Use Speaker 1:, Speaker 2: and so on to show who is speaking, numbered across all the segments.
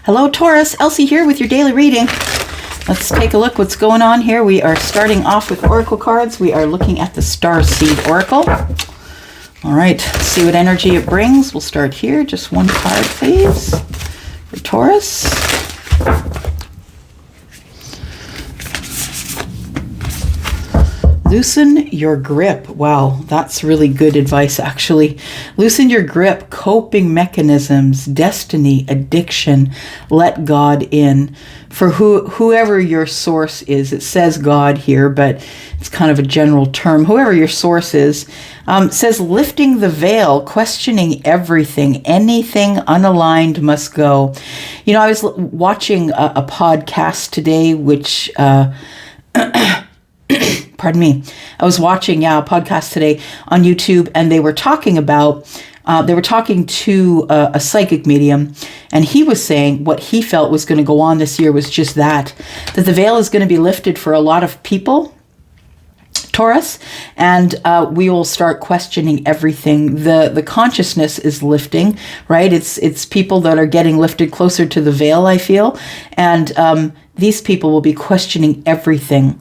Speaker 1: Hello, Taurus. Elsie here with your daily reading. Let's take a look what's going on here. We are starting off with oracle cards. We are looking at the Starseed Oracle. All right, let's see what energy it brings. We'll start here. Just one card, please, for Taurus. Loosen your grip. Wow, that's really good advice, actually. Loosen your grip, coping mechanisms, destiny, addiction. Let God in. For whoever your source is, it says God here, but it's kind of a general term. Whoever your source is, says lifting the veil, questioning everything, anything unaligned must go. You know, I was watching a podcast today, which... pardon me. I was watching a podcast today on YouTube, and they were talking to a psychic medium, and he was saying what he felt was going to go on this year was just that the veil is going to be lifted for a lot of people, Taurus, and we will start questioning everything. The consciousness is lifting, right? It's people that are getting lifted closer to the veil, I feel, and these people will be questioning everything.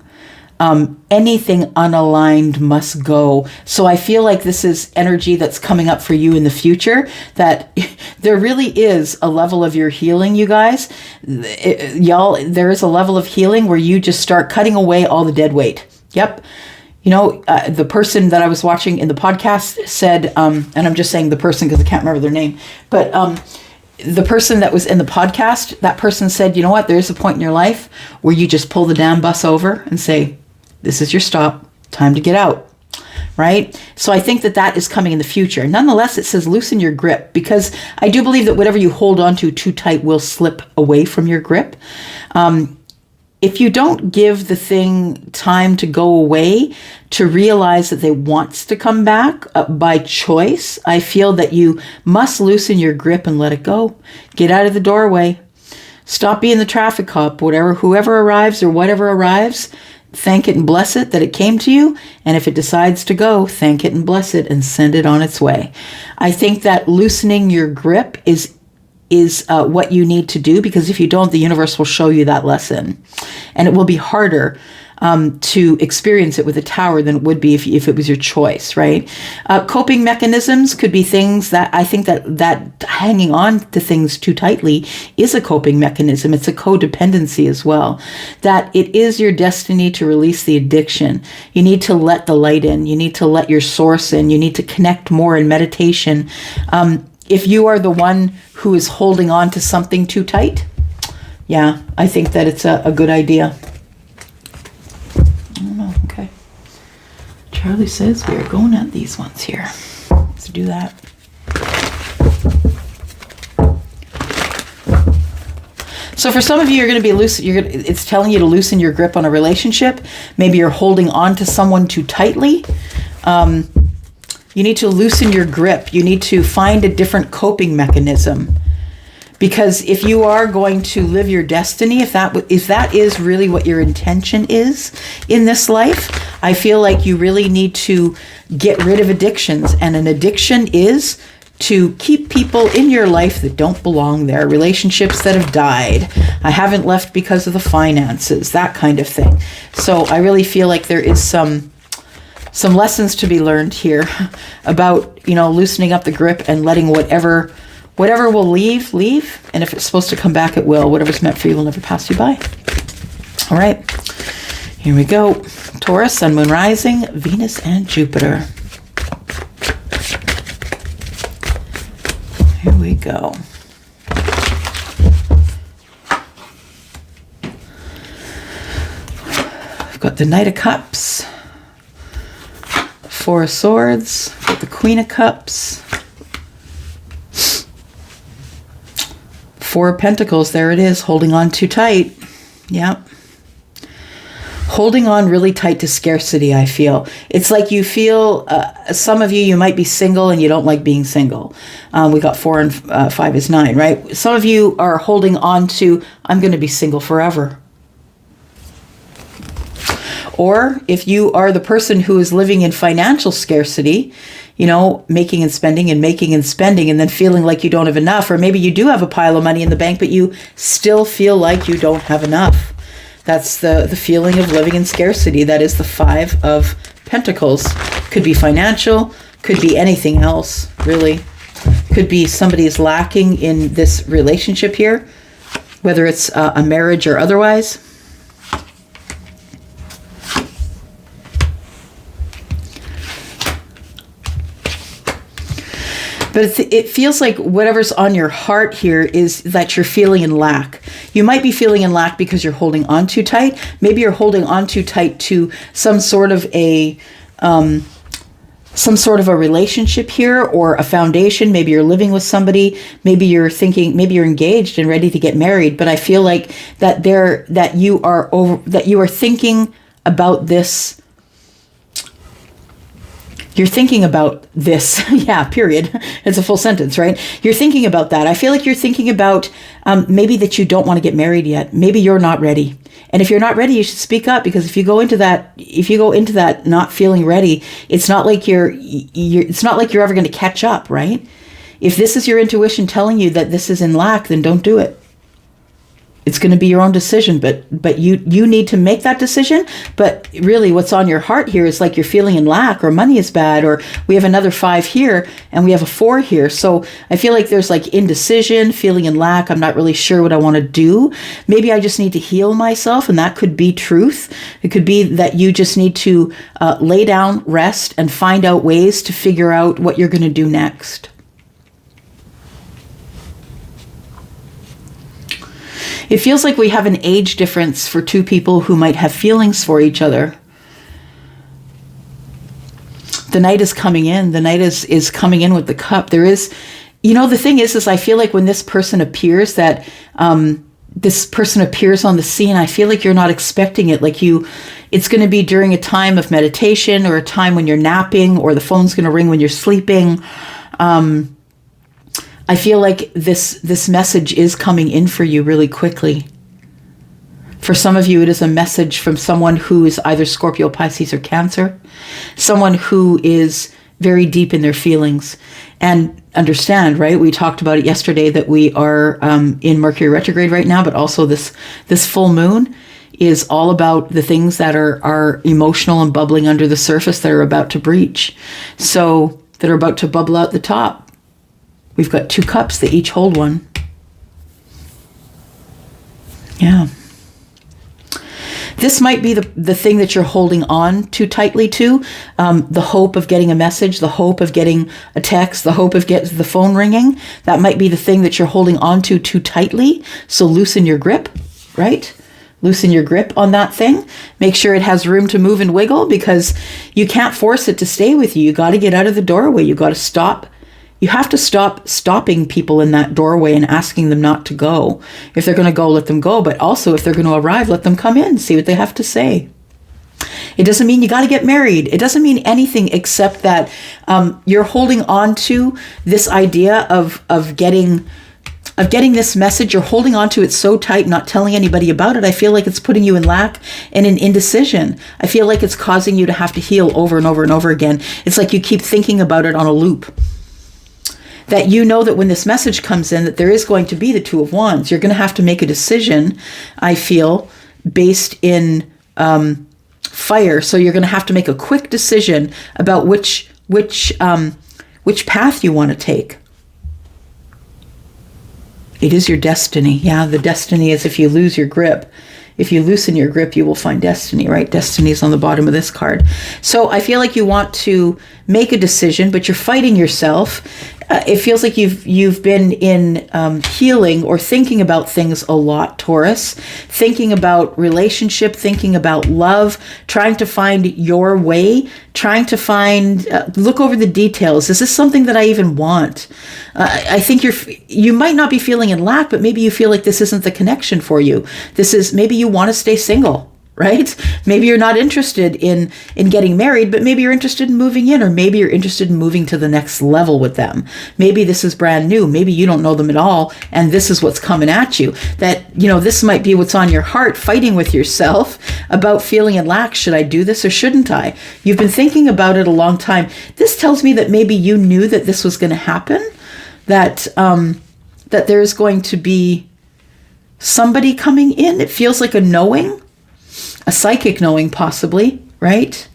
Speaker 1: Anything unaligned must go. So I feel like this is energy that's coming up for you in the future, that there really is a level of your healing, you guys. Y'all, there is a level of healing where you just start cutting away all the dead weight. Yep. You know, the person that I was watching in the podcast said, and I'm just saying the person because I can't remember their name, but the person that was in the podcast, that person said, you know what, there's a point in your life where you just pull the damn bus over and say, this is your stop, time to get out, right? So I think that that is coming in the future. Nonetheless, it says loosen your grip, because I do believe that whatever you hold on to too tight will slip away from your grip. If you don't give the thing time to go away, to realize that they wants to come back by choice, I feel that you must loosen your grip and let it go. Get out of the doorway. Stop being the traffic cop. Whoever arrives or whatever arrives, thank it and bless it that it came to you. And if it decides to go, thank it and bless it and send it on its way. I think that loosening your grip is what you need to do, because if you don't, the universe will show you that lesson. And it will be harder to experience it with a tower than it would be if it was your choice, right? Coping mechanisms could be things that I think that hanging on to things too tightly is a coping mechanism. It's a codependency as well. That it is your destiny to release the addiction. You need to let the light in. You need to let your source in. You need to connect more in meditation. If you are the one who is holding on to something too tight, yeah, I think that it's a good idea. I don't know, okay. Charlie says we are going at these ones here. Let's do that. So for some of you, you're going to be loose. It's telling you to loosen your grip on a relationship. Maybe you're holding on to someone too tightly. You need to loosen your grip. You need to find a different coping mechanism. Because if you are going to live your destiny, if that is really what your intention is in this life, I feel like you really need to get rid of addictions. And an addiction is to keep people in your life that don't belong there, relationships that have died. I haven't left because of the finances, that kind of thing. So I really feel like there is some lessons to be learned here about, loosening up the grip and letting whatever will leave. And if it's supposed to come back, it will. Whatever's meant for you will never pass you by. All right, here we go. Taurus, Sun, Moon, Rising, Venus, and Jupiter. Here we go. I've got the Knight of Cups, Four of Swords, got the Queen of Cups, Four of Pentacles, there it is, holding on too tight. Yep. Holding on really tight to scarcity, I feel. It's like you feel, some of you might be single and you don't like being single. We got 4 and 5 is 9, right? Some of you are holding on to, I'm going to be single forever. Or if you are the person who is living in financial scarcity, you know, making and spending and making and spending and then feeling like you don't have enough, or maybe you do have a pile of money in the bank, but you still feel like you don't have enough. That's the feeling of living in scarcity. That is the 5 of Pentacles. Could be financial, could be anything else, really. Could be somebody is lacking in this relationship here, whether it's a marriage or otherwise. But it feels like whatever's on your heart here is that you're feeling in lack. You might be feeling in lack because you're holding on too tight. Maybe you're holding on too tight to some sort of a relationship here, or a foundation. Maybe you're living with somebody. Maybe you're thinking, maybe you're engaged and ready to get married. But I feel like that you are thinking about this. You're thinking about this. Yeah, period. It's a full sentence, right? You're thinking about that. I feel like you're thinking about maybe that you don't want to get married yet. Maybe you're not ready. And if you're not ready, you should speak up, because if you go into that not feeling ready, it's not like you're ever going to catch up, right? If this is your intuition telling you that this is in lack, then don't do it. It's going to be your own decision, but you need to make that decision. But really what's on your heart here is like you're feeling in lack, or money is bad, or we have another 5 here and we have a 4 here. So I feel like there's like indecision, feeling in lack. I'm not really sure what I want to do. Maybe I just need to heal myself, and that could be truth. It could be that you just need to lay down, rest, and find out ways to figure out what you're going to do next. It feels like we have an age difference for 2 people who might have feelings for each other. The Knight is coming in. The Knight is coming in with the Cup. There is, you know, the thing is I feel like when this person appears, that this person appears on the scene, I feel like you're not expecting it. Like it's going to be during a time of meditation, or a time when you're napping, or the phone's going to ring when you're sleeping. I feel like this message is coming in for you really quickly. For some of you, it is a message from someone who is either Scorpio, Pisces, or Cancer. Someone who is very deep in their feelings. And understand, right? We talked about it yesterday that we are in Mercury retrograde right now, but also this full moon is all about the things that are emotional and bubbling under the surface that are about to breach. So that are about to bubble out the top. We've got 2 cups. They each hold one. Yeah. This might be the thing that you're holding on too tightly to. The hope of getting a message, the hope of getting a text, the hope of getting the phone ringing. That might be the thing that you're holding on to too tightly. So loosen your grip, right? Loosen your grip on that thing. Make sure it has room to move and wiggle, because you can't force it to stay with you. You got to get out of the doorway. You got to stop. You have to stop stopping people in that doorway and asking them not to go. If they're going to go, let them go. But also, if they're going to arrive, let them come in, see what they have to say. It doesn't mean you got to get married. It doesn't mean anything except that you're holding on to this idea of getting this message. You're holding on to it so tight, not telling anybody about it. I feel like it's putting you in lack and in indecision. I feel like it's causing you to have to heal over and over and over again. It's like you keep thinking about it on a loop. That you know that when this message comes in, that there is going to be the 2 of Wands. You're going to have to make a decision, I feel, based in fire. So you're going to have to make a quick decision about which path you want to take. It is your destiny. Yeah, the destiny is if you lose your grip. If you loosen your grip, you will find destiny, right? Destiny is on the bottom of this card. So I feel like you want to make a decision, but you're fighting yourself. It feels like you've been in healing or thinking about things a lot, Taurus. Thinking about relationship, thinking about love, trying to find your way, trying to find, look over the details. Is this something that I even want? I think you might not be feeling in lack, but maybe you feel like this isn't the connection for you. This is, maybe you want to stay single. right? Maybe you're not interested in getting married, but maybe you're interested in moving in, or maybe you're interested in moving to the next level with them. Maybe this is brand new. Maybe you don't know them at all, and this is what's coming at you. That, this might be what's on your heart, fighting with yourself about feeling in lack. Should I do this or shouldn't I? You've been thinking about it a long time. This tells me that maybe you knew that this was going to happen, that there's going to be somebody coming in. It feels like a knowing. A psychic knowing, possibly, right?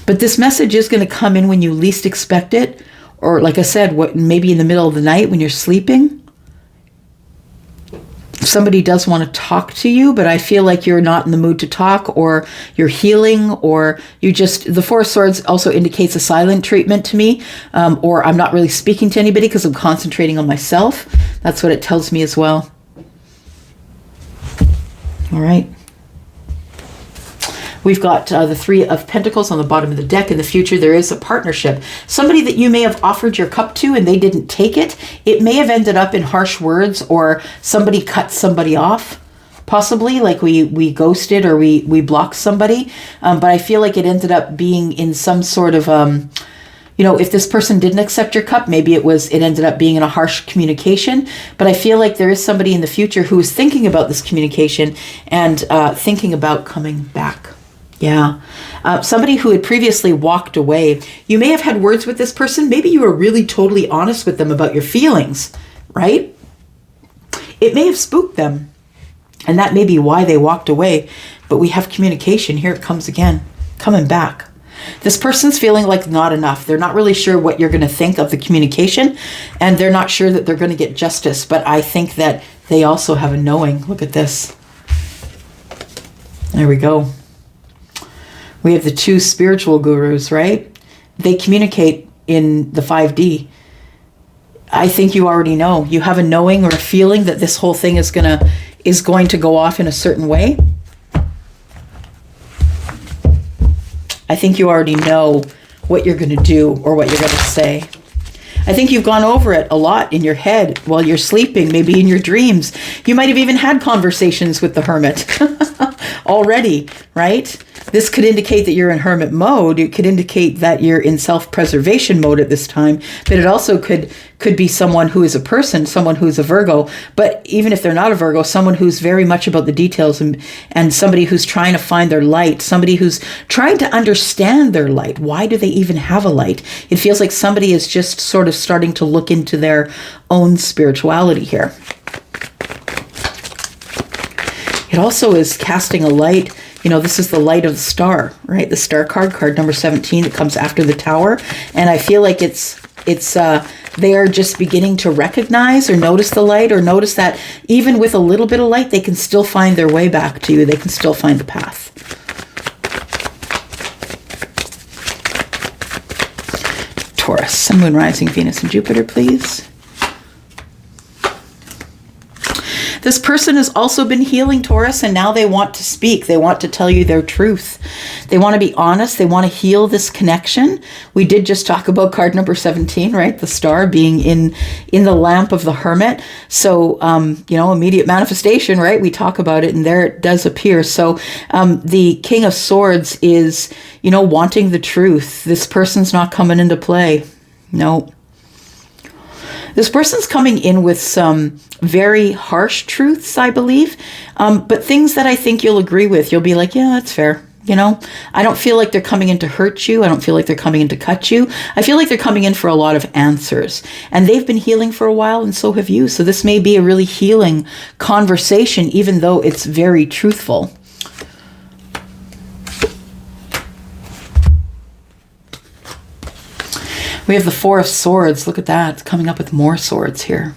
Speaker 1: But this message is going to come in when you least expect it, or like I said, maybe in the middle of the night when you're sleeping. Somebody does want to talk to you, but I feel like you're not in the mood to talk, or you're healing, or the Four of Swords also indicates a silent treatment to me, or I'm not really speaking to anybody because I'm concentrating on myself. That's what it tells me as well. All right. We've got the Three of Pentacles on the bottom of the deck. In the future, there is a partnership. Somebody that you may have offered your cup to and they didn't take it. It may have ended up in harsh words, or somebody cut somebody off, possibly, like we ghosted or we blocked somebody. But I feel like it ended up being in some sort of... if this person didn't accept your cup, maybe it ended up being in a harsh communication. But I feel like there is somebody in the future who is thinking about this communication and thinking about coming back. Yeah. Somebody who had previously walked away. You may have had words with this person. Maybe you were really totally honest with them about your feelings, right? It may have spooked them. And that may be why they walked away. But we have communication. Here it comes again. Coming back. This person's feeling like not enough. They're not really sure what you're going to think of the communication, and they're not sure that they're going to get justice, but I think that they also have a knowing. Look at this. There we go. We have the two spiritual gurus, right? They communicate in the 5D. I think you already know. You have a knowing or a feeling that this whole thing is going to go off in a certain way. I think you already know what you're going to do or what you're going to say. I think you've gone over it a lot in your head while you're sleeping, maybe in your dreams. You might have even had conversations with the hermit already, right? This could indicate that you're in hermit mode. It could indicate that you're in self-preservation mode at this time. But it also could be someone who is a person, someone who's a Virgo. But even if they're not a Virgo, someone who's very much about the details, and somebody who's trying to find their light, somebody who's trying to understand their light. Why do they even have a light? It feels like somebody is just sort of starting to look into their own spirituality here. It also is casting a light. This is the light of the star, right? The star card number 17, that comes after the tower. And I feel like they are just beginning to recognize or notice the light, or notice that even with a little bit of light, they can still find their way back to you. They can still find the path. Taurus, Sun, Moon, Rising, Venus, and Jupiter, please. This person has also been healing, Taurus, and now they want to speak. They want to tell you their truth. They want to be honest. They want to heal this connection. We did just talk about card number 17, right? The star being in the lamp of the hermit. So, immediate manifestation, right? We talk about it, and there it does appear. So the King of Swords is, wanting the truth. This person's not coming into play. No. This person's coming in with some very harsh truths, I believe, but things that I think you'll agree with. You'll be like, yeah, that's fair. I don't feel like they're coming in to hurt you. I don't feel like they're coming in to cut you. I feel like they're coming in for a lot of answers, and they've been healing for a while, and so have you. So this may be a really healing conversation, even though it's very truthful. We have the Four of Swords. Look at that. It's coming up with more swords here.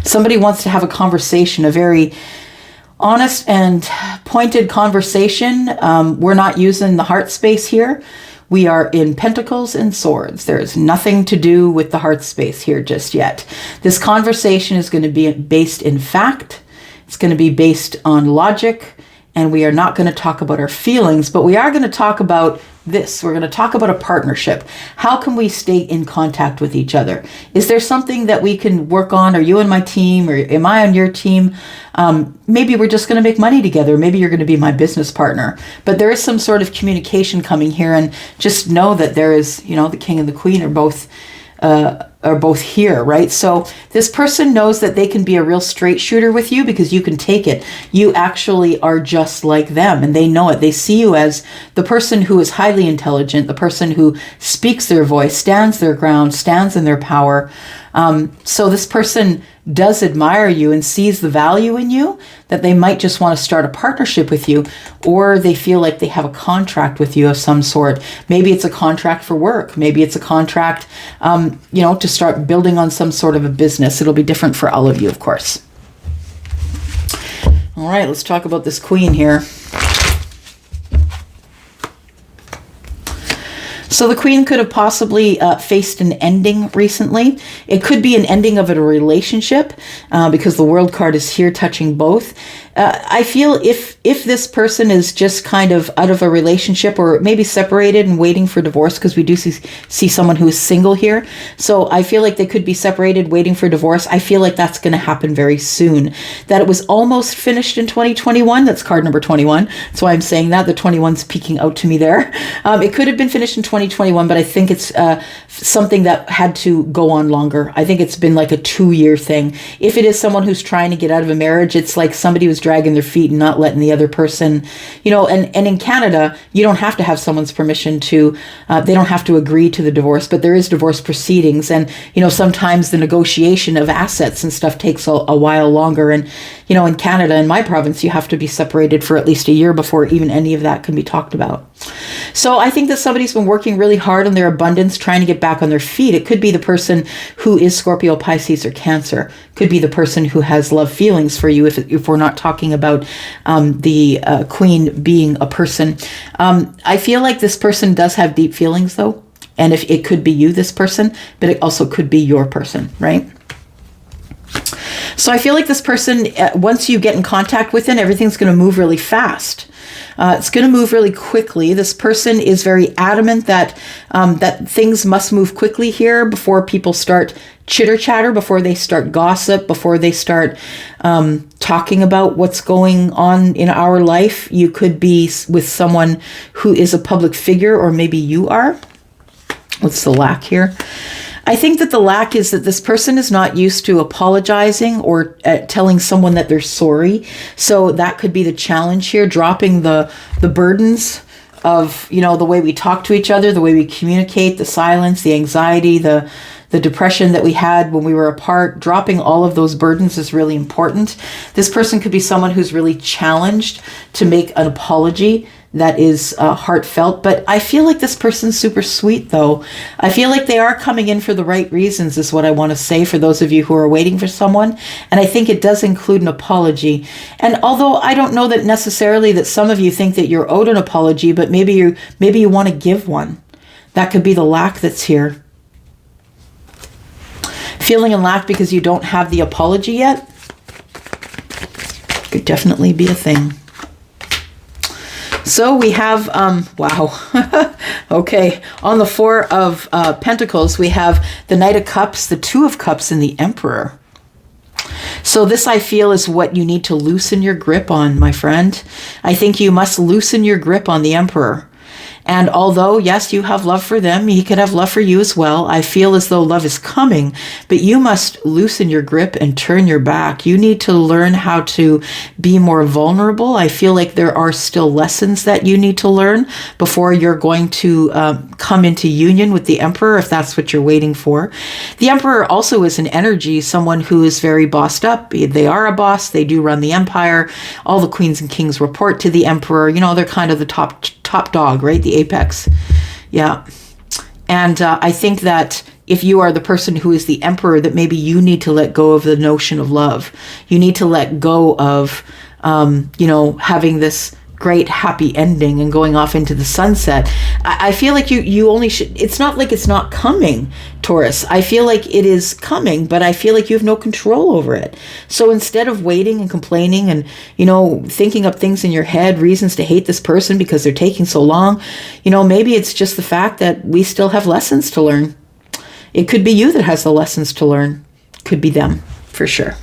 Speaker 1: Somebody wants to have a conversation, a very honest and pointed conversation. We're not using the heart space here. We are in Pentacles and Swords. There's nothing to do with the heart space here just yet. This conversation is going to be based in fact. It's going to be based on logic and we are not going to talk about our feelings, but we are going to talk about this. We're going to talk about a partnership. How can we stay in contact with each other? Is there something that we can work on? Are you on my team, or am I on your team? Maybe we're just going to make money together. Maybe you're going to be my business partner. But there is some sort of communication coming here, and just know that there is, the king and the queen are both here, right? So this person knows that they can be a real straight shooter with you because you can take it. You actually are just like them, and they know it. They see you as the person who is highly intelligent, the person who speaks their voice, stands their ground, stands in their power. So this person does admire you and sees the value in you, that they might just want to start a partnership with you, or they feel like they have a contract with you of some sort. Maybe it's a contract for work. Maybe it's a contract, to start building on some sort of a business. It'll be different for all of you, of course. All right, let's talk about this queen here. So the queen could have possibly faced an ending recently. It could be an ending of a relationship because the World card is here touching both. I feel if this person is just kind of out of a relationship or maybe separated and waiting for divorce, because we do see someone who is single here. So I feel like they could be separated, waiting for divorce. I feel like that's going to happen very soon. That it was almost finished in 2021. That's card number 21. That's why I'm saying that. The 21's peeking out to me there. It could have been finished in 2021, but I think it's something that had to go on longer. I think it's been like a 2-year thing. If it is someone who's trying to get out of a marriage, it's like somebody was dragging their feet and not letting the other person, and in Canada, you don't have to have someone's permission to, they don't have to agree to the divorce, but there is divorce proceedings. And, sometimes the negotiation of assets and stuff takes a while longer. And, in Canada, in my province, you have to be separated for at least a year before even any of that can be talked about. So I think that somebody's been working really hard on their abundance, trying to get back on their feet. It could be the person who is Scorpio, Pisces, or Cancer. Could be the person who has love feelings for you if we're not talking about the queen being a person. I feel like this person does have deep feelings, though. And if it could be you, this person, but it also could be your person, right? So I feel like this person, once you get in contact with it, everything's going to move really fast. It's going to move really quickly. This person is very adamant that that things must move quickly here before people start chitter chatter, before they start gossip, before they start talking about what's going on in our life. You could be with someone who is a public figure, or maybe you are. What's the lack here? I think that the lack is that this person is not used to apologizing or telling someone that they're sorry. So that could be the challenge here, dropping the burdens of, the way we talk to each other, the way we communicate, the silence, the anxiety, the depression that we had when we were apart. Dropping all of those burdens is really important. This person could be someone who's really challenged to make an apology that is heartfelt. But I feel like this person's super sweet, though. I feel like they are coming in for the right reasons, is what I want to say for those of you who are waiting for someone. And I think it does include an apology. And although I don't know that necessarily that some of you think that you're owed an apology, but maybe you want to give one. That could be the lack that's here. Feeling in lack because you don't have the apology yet could definitely be a thing. So we have, wow, okay, on the Four of Pentacles, we have the Knight of Cups, the Two of Cups, and the Emperor. So this, I feel, is what you need to loosen your grip on, my friend. I think you must loosen your grip on the Emperor. And although, yes, you have love for them, he could have love for you as well. I feel as though love is coming, but you must loosen your grip and turn your back. You need to learn how to be more vulnerable. I feel like there are still lessons that you need to learn before you're going to come into union with the Emperor, if that's what you're waiting for. The Emperor also is an energy, someone who is very bossed up. They are a boss. They do run the empire. All the queens and kings report to the Emperor. They're kind of the top dog, right? The apex. Yeah. And I think that if you are the person who is the Emperor, that maybe you need to let go of the notion of love. You need to let go of, having this great happy ending and going off into the sunset. I feel like you only should, it's not like it's not coming, Taurus. I feel like it is coming, but I feel like you have no control over it. So instead of waiting and complaining and, thinking up things in your head, reasons to hate this person because they're taking so long, maybe it's just the fact that we still have lessons to learn. It could be you that has the lessons to learn. Could be them, for sure.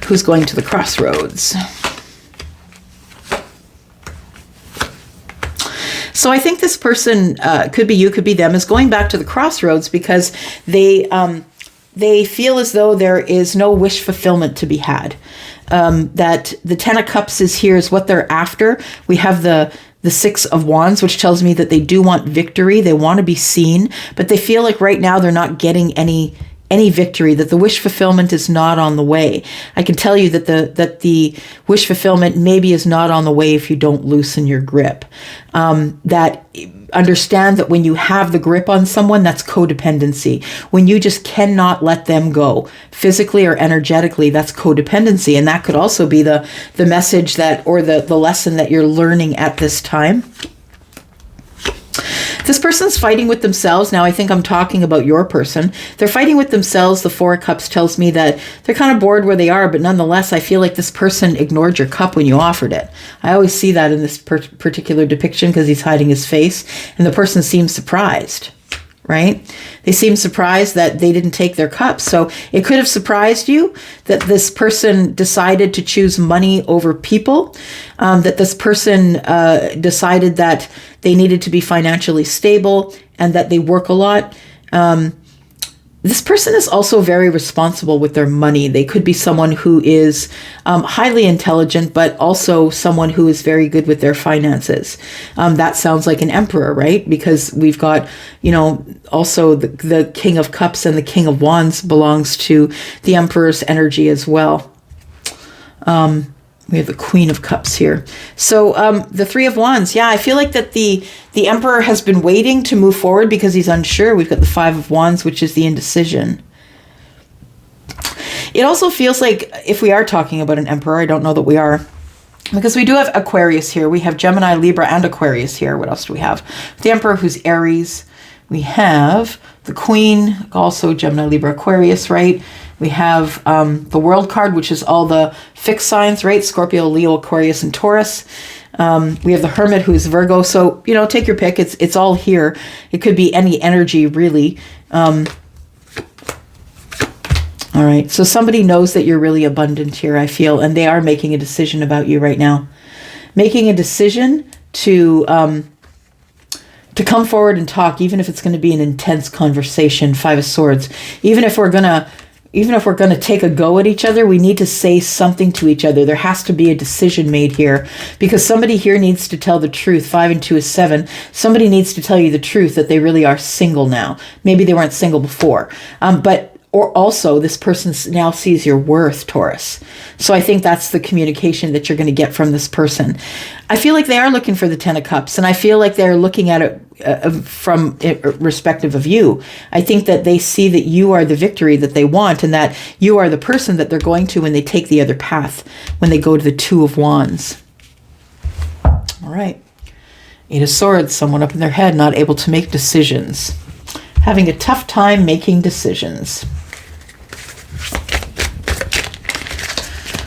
Speaker 1: Who's going to the crossroads? So I think this person, could be you, could be them, is going back to the crossroads because they feel as though there is no wish fulfillment to be had. That the Ten of Cups is here is what they're after. We have the Six of Wands, which tells me that they do want victory. They want to be seen, but they feel like right now they're not getting any victory, that the wish fulfillment is not on the way. I can tell you that the wish fulfillment maybe is not on the way if you don't loosen your grip. That understand that when you have the grip on someone, that's codependency. When you just cannot let them go, physically or energetically, that's codependency. And that could also be the message that, or the lesson that you're learning at this time. This person's fighting with themselves. Now, I think I'm talking about your person. They're fighting with themselves. The Four of Cups tells me that they're kind of bored where they are, but nonetheless, I feel like this person ignored your cup when you offered it. I always see that in this particular depiction because he's hiding his face, and the person seems surprised, right? They seem surprised that they didn't take their cup. So it could have surprised you that this person decided to choose money over people, that this person decided that they needed to be financially stable and that they work a lot. This person is also very responsible with their money. They could be someone who is highly intelligent, but also someone who is very good with their finances. That sounds like an emperor, right? Because we've got, also the King of Cups and the King of Wands belongs to the Emperor's energy as well. We have the Queen of Cups here. So the Three of Wands. Yeah, I feel like that the Emperor has been waiting to move forward because he's unsure. We've got the Five of Wands, which is the indecision. It also feels like if we are talking about an Emperor, I don't know that we are, because we do have Aquarius here. We have Gemini, Libra, and Aquarius here. What else do we have? The Emperor, who's Aries. We have the Queen, also Gemini, Libra, Aquarius, right? We have the World card, which is all the fixed signs, right? Scorpio, Leo, Aquarius, and Taurus. We have the Hermit, who's Virgo. So, take your pick. It's all here. It could be any energy, really. All right. So somebody knows that you're really abundant here, I feel, and they are making a decision about you right now. Making a decision to come forward and talk, even if it's going to be an intense conversation. Five of Swords. Even if we're going to take a go at each other, we need to say something to each other. There has to be a decision made here because somebody here needs to tell the truth. 5 and 2 is 7. Somebody needs to tell you the truth that they really are single now. Maybe they weren't single before. Or also this person now sees your worth, Taurus. So I think that's the communication that you're going to get from this person. I feel like they are looking for the Ten of Cups, and I feel like they're looking at it from respective of you. I think that they see that you are the victory that they want and that you are the person that they're going to when they take the other path, when they go to the Two of Wands. All right. Eight of Swords, someone up in their head, not able to make decisions. Having a tough time making decisions.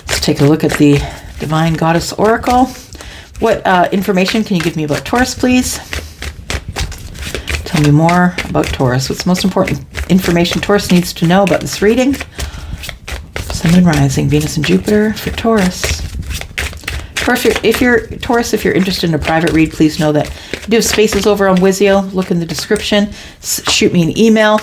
Speaker 1: Let's take a look at the Divine Goddess Oracle. What information can you give me about Taurus, please? Tell me more about Taurus. What's the most important information Taurus needs to know about this reading? Sun and Rising, Venus and Jupiter for Taurus. If you're interested in a private read, please know that I do have spaces over on Wizio. Look in the description. Shoot me an email.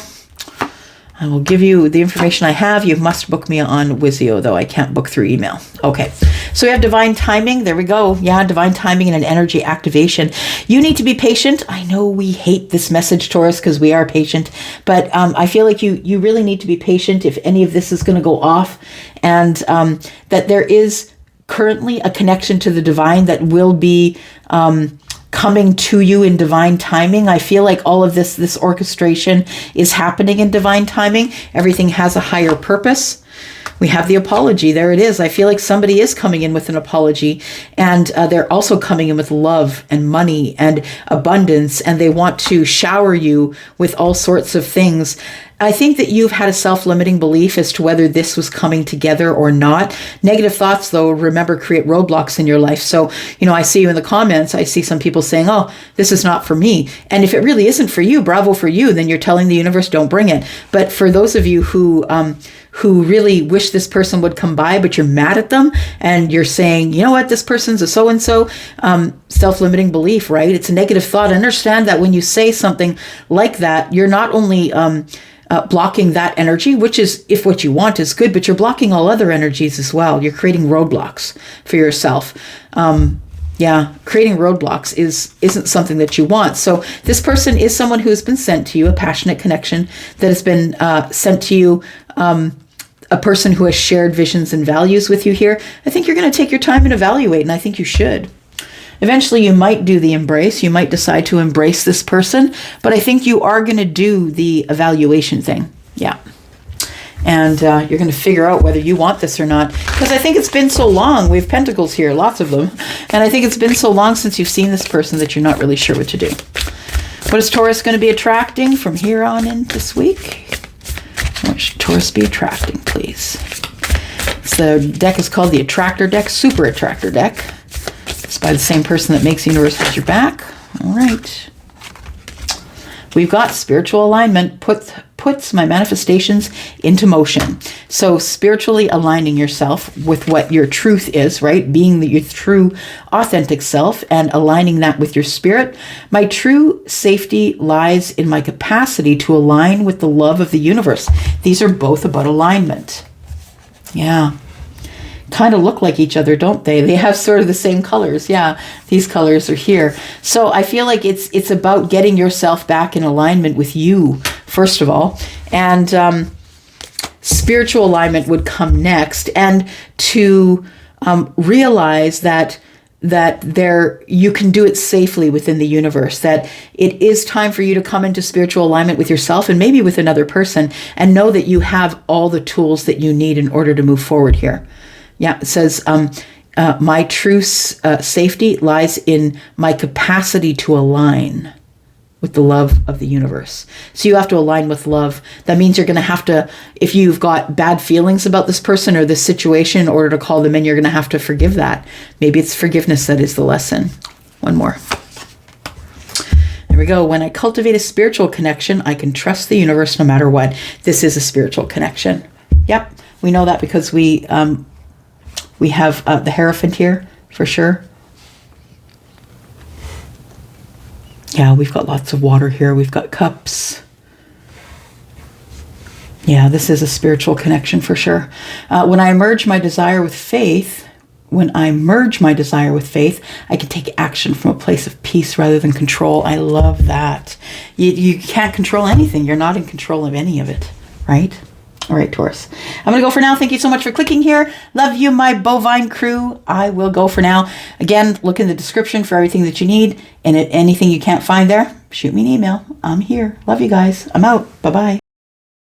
Speaker 1: I will give you the information I have. You must book me on Wizio, though. I can't book through email. Okay. So we have divine timing. There we go. Yeah, divine timing and an energy activation. You need to be patient. I know we hate this message, Taurus, because we are patient. But I feel like you really need to be patient if any of this is going to go off. And that there is currently a connection to the divine that will be coming to you in divine timing. I feel like all of this orchestration is happening in divine timing. Everything has a higher purpose. We have the apology. There it is. I feel like somebody is coming in with an apology, and they're also coming in with love and money and abundance, and they want to shower you with all sorts of things. I think that you've had a self-limiting belief as to whether this was coming together or not. Negative thoughts, though, remember, create roadblocks in your life. So, I see you in the comments. I see some people saying, oh, this is not for me. And if it really isn't for you, bravo for you. Then you're telling the universe, don't bring it. But for those of you who really wish this person would come by, but you're mad at them and you're saying, you know what, this person's a so-and-so, self-limiting belief, right? It's a negative thought. Understand that when you say something like that, you're not only blocking that energy, which is, if what you want is good, but you're blocking all other energies as well. You're creating roadblocks for yourself. Creating roadblocks isn't something that you want. So this person is someone who's been sent to you, a passionate connection that has been sent to you, a person who has shared visions and values with you here. I think you're going to take your time and evaluate, and I think you should. Eventually, you might do the embrace. You might decide to embrace this person, but I think you are going to do the evaluation thing. Yeah. And you're going to figure out whether you want this or not. Because I think it's been so long. We have pentacles here, lots of them. And I think it's been so long since you've seen this person that you're not really sure what to do. What is Taurus going to be attracting from here on in this week? What should Taurus be attracting, please? So the deck is called the Attractor deck, Super Attractor deck. It's by the same person that makes the universe has your back. All right. We've got spiritual alignment puts my manifestations into motion. So spiritually aligning yourself with what your truth is, right? Being your true, authentic self and aligning that with your spirit. My true safety lies in my capacity to align with the love of the universe. These are both about alignment. Yeah. Kind of look like each other, don't they? They have sort of the same colors. Yeah, these colors are here. So I feel like it's about getting yourself back in alignment with you, first of all. And spiritual alignment would come next. And to realize that you can do it safely within the universe, that it is time for you to come into spiritual alignment with yourself and maybe with another person, and know that you have all the tools that you need in order to move forward here. Yeah, it says, my true safety lies in my capacity to align with the love of the universe. So you have to align with love. That means you're going to have to, if you've got bad feelings about this person or this situation, in order to call them in, you're going to have to forgive that. Maybe it's forgiveness that is the lesson. One more. There we go. When I cultivate a spiritual connection, I can trust the universe no matter what. This is a spiritual connection. Yep, we know that because we have the Hierophant here, for sure. Yeah, we've got lots of water here. We've got cups. Yeah, this is a spiritual connection for sure. When I merge my desire with faith, I can take action from a place of peace rather than control. I love that. You can't control anything. You're not in control of any of it, right? All right, Taurus. I'm going to go for now. Thank you so much for clicking here. Love you, my bovine crew. I will go for now. Again, look in the description for everything that you need. And anything you can't find there, shoot me an email. I'm here. Love you guys. I'm out. Bye-bye.